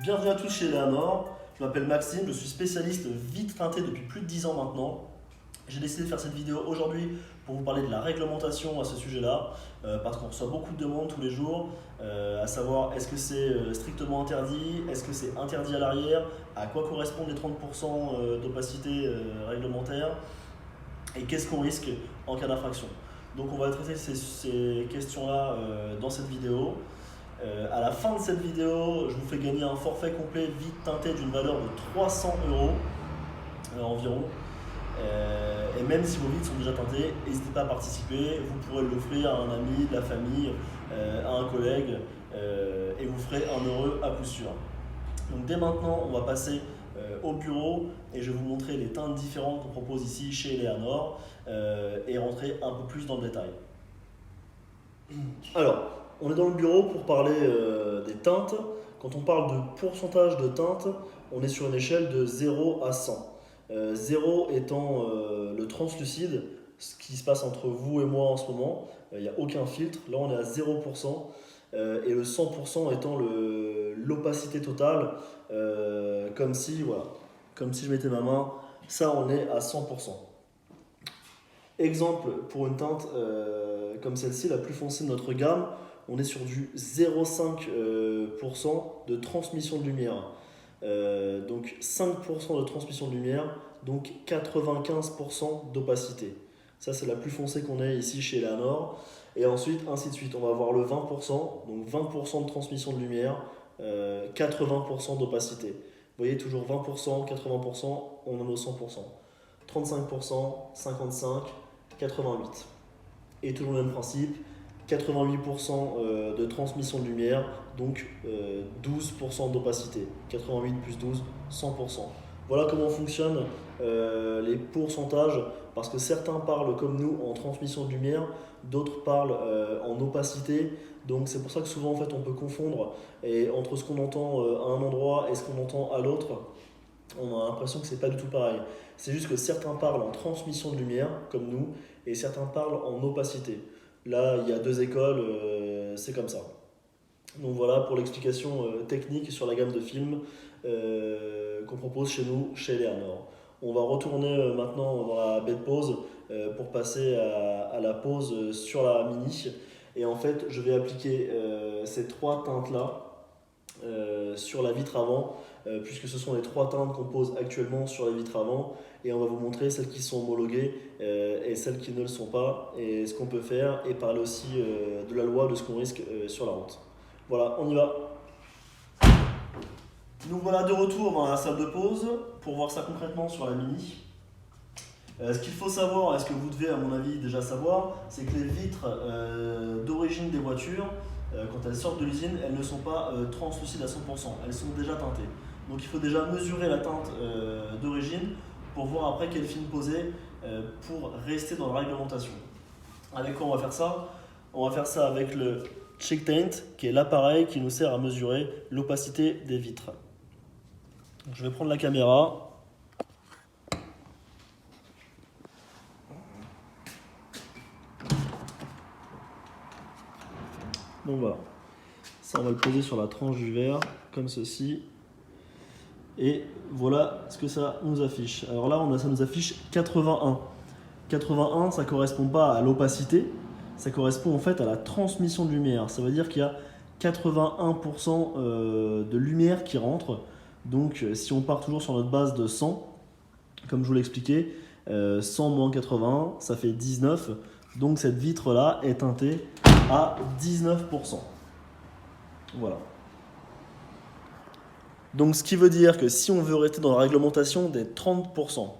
Bienvenue à tous chez Eleanor, je m'appelle Maxime, je suis spécialiste vitre teintée depuis plus de 10 ans maintenant. J'ai décidé de faire cette vidéo aujourd'hui pour vous parler de la réglementation à ce sujet-là, parce qu'on reçoit beaucoup de demandes tous les jours, à savoir est-ce que c'est strictement interdit, est-ce que c'est interdit à l'arrière, à quoi correspondent les 30% d'opacité réglementaire, et qu'est-ce qu'on risque en cas d'infraction. Donc on va traiter ces questions-là dans cette vidéo. À la fin de cette vidéo, je vous fais gagner un forfait complet vitre teintée d'une valeur de 300 € environ. Et même si vos vitres sont déjà teintées, n'hésitez pas à participer. Vous pourrez l'offrir à un ami, de la famille, à un collègue, et vous ferez un heureux à coup sûr. Donc dès maintenant, on va passer au bureau et je vais vous montrer les teintes différentes qu'on propose ici chez Eleanor et rentrer un peu plus dans le détail. Alors, on est dans le bureau pour parler des teintes. Quand on parle de pourcentage de teinte, on est sur une échelle de 0 à 100. 0 étant le translucide, ce qui se passe entre vous et moi en ce moment. Il n'y a aucun filtre. Là, on est à 0%. Et le 100% étant l'opacité totale, comme si je mettais ma main. Ça, on est à 100%. Exemple pour une teinte comme celle-ci, la plus foncée de notre gamme, on est sur du 0,5% de transmission de lumière. Donc 5% de transmission de lumière, donc 95% d'opacité. Ça, c'est la plus foncée qu'on ait ici chez Eleanor. Et ensuite, ainsi de suite. On va avoir le 20%, donc 20% de transmission de lumière, 80% d'opacité. Vous voyez, toujours 20%, 80%, on en a 100%. 35%, 55%, 88%. Et toujours le même principe, 88% de transmission de lumière, donc 12% d'opacité. 88 plus 12, 100%. Voilà comment fonctionnent les pourcentages, parce que certains parlent comme nous en transmission de lumière, d'autres parlent en opacité. Donc c'est pour ça que souvent en fait, on peut confondre et entre ce qu'on entend à un endroit et ce qu'on entend à l'autre. On a l'impression que c'est pas du tout pareil. C'est juste que certains parlent en transmission de lumière, comme nous, et certains parlent en opacité. Là, il y a deux écoles, c'est comme ça. Donc voilà pour l'explication technique sur la gamme de films qu'on propose chez nous, chez Eleanor. On va retourner maintenant dans la baie de pause pour passer à la pause sur la Mini. Et en fait, je vais appliquer ces trois teintes-là sur la vitre avant, puisque ce sont les trois teintes qu'on pose actuellement sur la vitre avant, et on va vous montrer celles qui sont homologuées et celles qui ne le sont pas, et ce qu'on peut faire, et parler aussi de la loi, de ce qu'on risque sur la route. Voilà, on y va. Nous voilà de retour dans la salle de pause pour voir ça concrètement sur la Mini. Ce qu'il faut savoir, et ce que vous devez à mon avis déjà savoir, c'est que les vitres d'origine des voitures, quand elles sortent de l'usine, elles ne sont pas translucides à 100%, elles sont déjà teintées. Donc il faut déjà mesurer la teinte d'origine pour voir après quel film poser pour rester dans la réglementation. Avec quoi on va faire ça? On va faire ça avec le Check Teint, qui est l'appareil qui nous sert à mesurer l'opacité des vitres. Donc, je vais prendre la caméra. Donc voilà, ça on va le poser sur la tranche du verre, comme ceci. Et voilà ce que ça nous affiche. Alors là, ça nous affiche 81. 81, ça ne correspond pas à l'opacité, ça correspond en fait à la transmission de lumière. Ça veut dire qu'il y a 81% de lumière qui rentre. Donc si on part toujours sur notre base de 100, comme je vous l'expliquais, 100 moins 80, ça fait 19. Donc cette vitre-là est teintée à 19%. Voilà. Donc ce qui veut dire que si on veut rester dans la réglementation des 30%,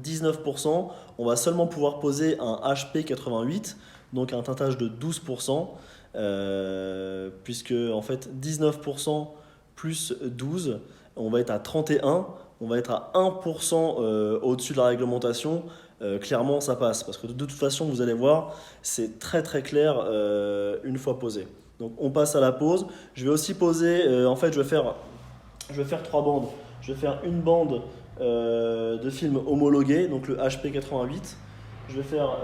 19%, on va seulement pouvoir poser un HP 88, donc un teintage de 12%, puisque en fait 19% plus 12, on va être à 31, on va être à 1% au-dessus de la réglementation. Clairement ça passe, parce que de toute façon vous allez voir, c'est très très clair une fois posé. Donc on passe à la pose. Je vais aussi poser, en fait je vais faire 3 bandes. Je vais faire une bande de film homologué, donc le HP 88. Je vais faire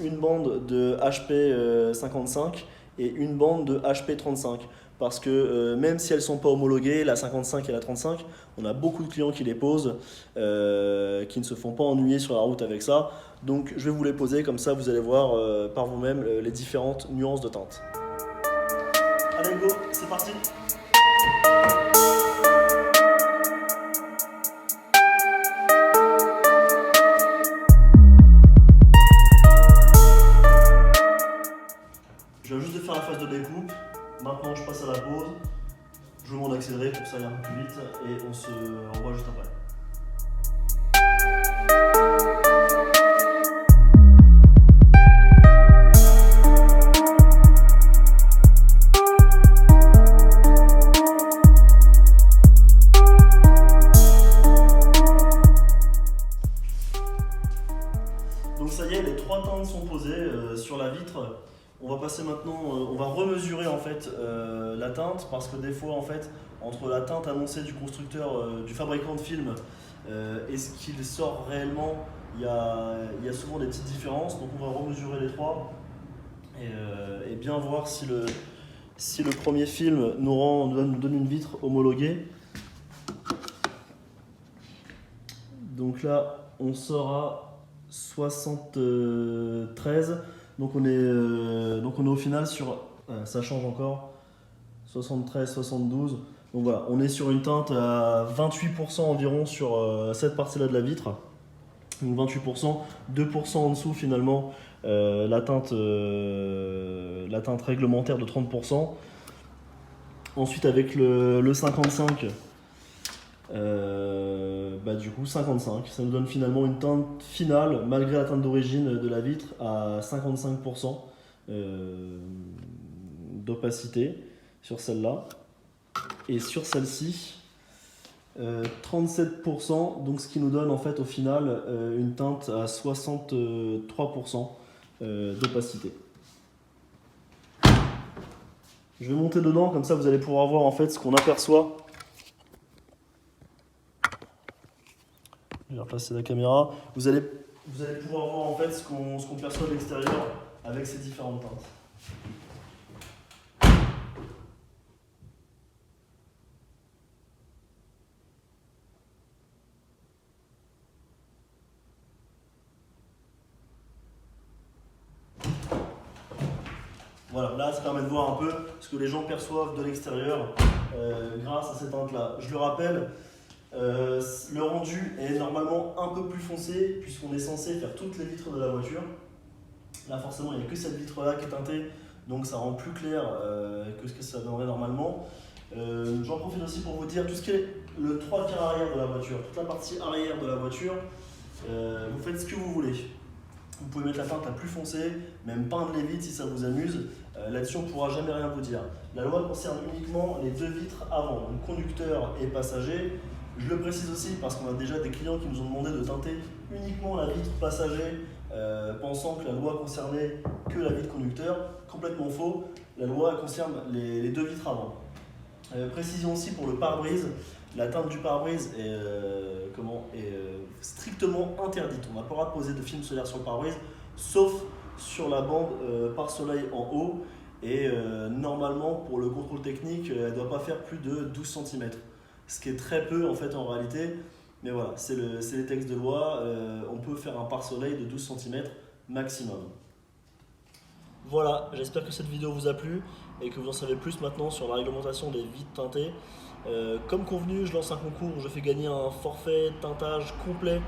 une bande de HP 55 et une bande de HP35. Parce que même si elles ne sont pas homologuées, la 55 et la 35, on a beaucoup de clients qui les posent, qui ne se font pas ennuyer sur la route avec ça. Donc je vais vous les poser, comme ça vous allez voir par vous-même les différentes nuances de teinte. Allez go, c'est parti! Je viens juste de faire la phase de découpe. Maintenant, je passe à la pause. Je vais m'en accélérer pour que ça aille un peu plus vite et on se revoit juste après. Donc ça y est, les 3 teintes sont posées sur la vitre. On va passer maintenant, on va remesurer en fait la teinte parce que des fois en fait entre la teinte annoncée du constructeur, du fabricant de film et ce qu'il sort réellement, il y a souvent des petites différences. Donc on va remesurer les 3 et bien voir si le premier film nous donne une vitre homologuée. Donc là on sort à 73, donc on est au final sur, ça change encore, 73, 72, donc voilà, on est sur une teinte à 28% environ sur cette partie-là de la vitre, donc 28%, 2% en dessous finalement, la teinte réglementaire de 30%, ensuite avec le 55, du coup 55, ça nous donne finalement une teinte finale malgré la teinte d'origine de la vitre à 55% d'opacité sur celle-là et sur celle-ci 37%, donc ce qui nous donne en fait au final une teinte à 63% d'opacité. Je vais monter dedans, comme ça vous allez pouvoir voir en fait ce qu'on aperçoit. Je vais replacer la caméra. Vous allez pouvoir voir en fait ce qu'on perçoit de l'extérieur avec ces différentes teintes. Voilà, là ça permet de voir un peu ce que les gens perçoivent de l'extérieur grâce à ces teintes-là. Je le rappelle, le rendu est normalement un peu plus foncé puisqu'on est censé faire toutes les vitres de la voiture. Là forcément il n'y a que cette vitre là qui est teintée, donc ça rend plus clair que ce que ça donnerait normalement. J'en profite aussi pour vous dire tout ce qui est le 3/4 arrière de la voiture, toute la partie arrière de la voiture, vous faites ce que vous voulez. Vous pouvez mettre la teinte la plus foncée, même peindre les vitres si ça vous amuse. Là-dessus, on ne pourra jamais rien vous dire. La loi concerne uniquement les 2 vitres avant, donc conducteur et passager. Je le précise aussi parce qu'on a déjà des clients qui nous ont demandé de teinter uniquement la vitre passager, pensant que la loi concernait que la vitre conducteur. Complètement faux. La loi concerne les 2 vitres avant. Précision aussi pour le pare-brise. La teinte du pare-brise est strictement interdite. On n'a pas le droit de poser de film solaire sur le pare-brise, sauf sur la bande pare-soleil en haut. Et normalement, pour le contrôle technique, elle ne doit pas faire plus de 12 cm. Ce qui est très peu en fait en réalité. Mais voilà, c'est les textes de loi. On peut faire un pare-soleil de 12 cm maximum. Voilà, j'espère que cette vidéo vous a plu et que vous en savez plus maintenant sur la réglementation des vitres teintées. Comme convenu, je lance un concours où je fais gagner un forfait teintage complet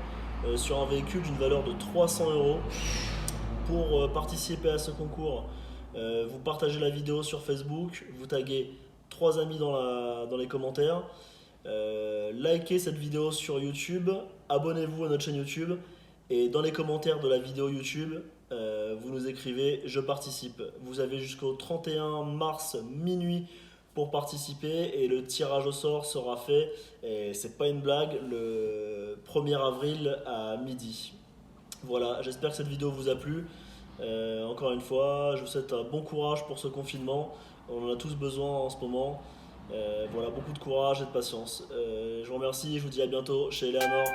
sur un véhicule d'une valeur de 300 €. Pour participer à ce concours, vous partagez la vidéo sur Facebook, vous taguez 3 amis dans les commentaires, likez cette vidéo sur YouTube, abonnez-vous à notre chaîne YouTube et dans les commentaires de la vidéo YouTube, vous nous écrivez « Je participe ». Vous avez jusqu'au 31 mars minuit pour participer et le tirage au sort sera fait, et c'est pas une blague, le 1er avril à midi. Voilà, j'espère que cette vidéo vous a plu. Encore une fois, je vous souhaite un bon courage pour ce confinement. On en a tous besoin en ce moment. Voilà, beaucoup de courage et de patience. Je vous remercie, je vous dis à bientôt chez Eleanor.